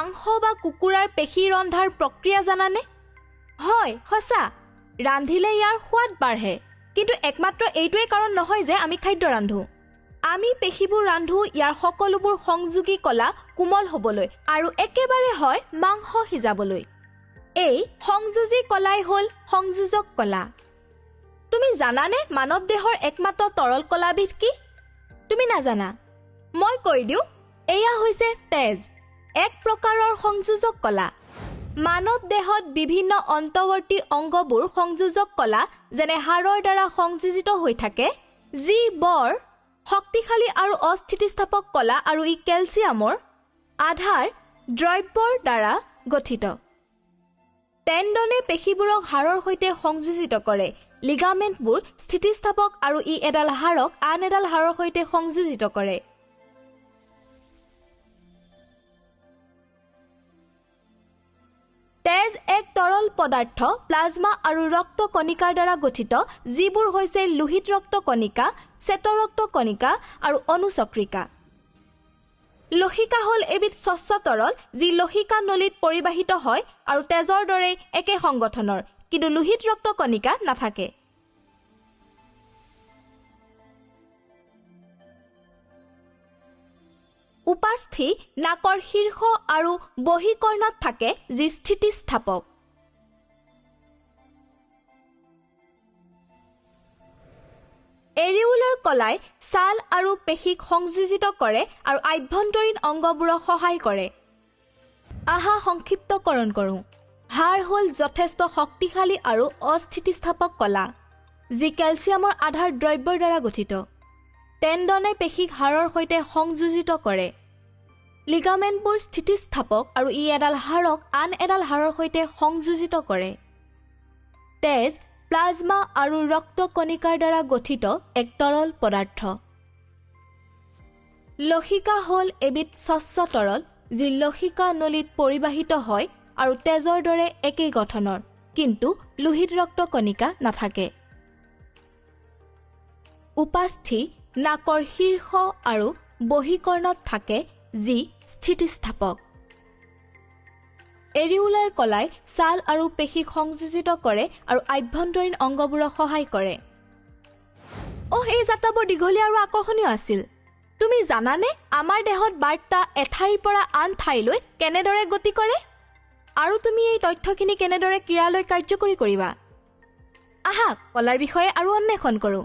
মাংস বা কুকুৰাৰ পেশী ৰন্ধাৰ প্ৰক্ৰিয়া জানানে? হয়, সঁচা। ৰান্ধিলে ইয়াৰ সোৱাদ বাঢ়ে। কিন্তু একমাত্ৰ এইটোৱে কাৰণ নহয় যে আমি খাদ্য ৰান্ধো। আমি পেশীবোৰ ৰান্ধো ইয়াৰ সকলোবোৰ সংযোগী কলা কোমল হ'বলৈ আৰু একেবাৰে হয় মাংস সিজাবলৈ। এই সংযোজী কলাই হ'ল সংযোজক কলা। তুমি জানানে মানৱ দেহৰ একমাত্ৰ তৰল কলাবিধ কি? তুমি নাজানা? মই কৈ দিওঁ, এয়া হৈছে তেজ, এক প্ৰকাৰৰ সংযোজক কলা। মানৱ দেহত বিভিন্ন অন্তৱৰ্তী অংগবোৰ সংযোজক কলা যেনে হাড়ৰ দ্বাৰা সংযোজিত হৈ থাকে, যি বৰ শক্তিশালী আৰু অস্থিতিস্থাপক কলা আৰু ই কেলছিয়ামৰ আধাৰ দ্ৰব্যৰ দ্বাৰা গঠিত। টেণ্ডনে পেশীবোৰক হাড়ৰ সৈতে সংযোজিত কৰে। লিগামেণ্টবোৰ স্থিতিস্থাপক আৰু ই এডাল হাড়ক আন এডাল হাড়ৰ সৈতে সংযোজিত কৰে। তেজ এক তৰল পদাৰ্থ প্লাজমা আৰু ৰক্ত কণিকাৰ দ্বাৰা গঠিত, যিবোৰ হৈছে লোহিত ৰক্ত কণিকা, শ্বেত ৰক্ত কণিকা আৰু অনুচক্ৰিকা। লসিকা হ'ল এবিধ স্বচ্ছ তৰল যি লসিকা নলীত পৰিবাহিত হয় আৰু তেজৰ দৰে একে সংগঠনৰ, কিন্তু লোহিত ৰক্ত কণিকা নাথাকে। উপাস্থি নাকৰ শীৰ্ষ আৰু বহিকৰ্ণত থাকে, যি স্থিতিস্থাপক। এৰিউলাৰ কলাই ছাল আৰু পেশীক সংযোজিত কৰে আৰু আভ্যন্তৰীণ অংগবোৰক সহায় কৰে। আহা সংক্ষিপ্তকৰণ কৰোঁ। হাড় হ'ল যথেষ্ট শক্তিশালী আৰু অস্থিতিস্থাপক কলা, যি কেলছিয়ামৰ আধাৰ দ্ৰব্যৰ দ্বাৰা গঠিত। টেণ্ডনে পেশীক হাড়ৰ সৈতে সংযোজিত কৰে। লিগামেণ্টবোৰ স্থিতিস্থাপক আৰু ই এডাল হাড়ক আন এডাল হাড়ৰ সৈতে সংযোজিত কৰে। তেজ প্লাজমা আৰু ৰক্ত কণিকাৰ দ্বাৰা গঠিত এক তৰল পদাৰ্থ। লসিকা হ'ল এবিধ স্বচ্ছ তৰল যি লসিকা নলীত পৰিবাহিত হয় আৰু তেজৰ দৰে একেই গঠনৰ, কিন্তু লোহিত ৰক্ত কণিকা নাথাকে। উপাস্থি নাকৰ শীৰ্ষ আৰু বহিকৰ্ণত থাকে, যি স্থিতিস্থাপক। এৰিউলাৰ কলাই ছাল আৰু পেশীক সংযোজিত কৰে আৰু আভ্যন্তৰীণ অংগবোৰক সহায় কৰে। এই যাত্ৰা বৰ দীঘলীয়া আৰু আকৰ্ষণীয় আছিল। তুমি জানানে আমাৰ দেহত বাৰ্তা এঠাইৰ পৰা আন ঠাইলৈ কেনেদৰে গতি কৰে? আৰু তুমি এই তথ্যখিনি কেনেদৰে ক্ৰিয়ালৈ কাৰ্যকৰী কৰিবা? আহা কলাৰ বিষয়ে আৰু অন্বেষণ কৰোঁ।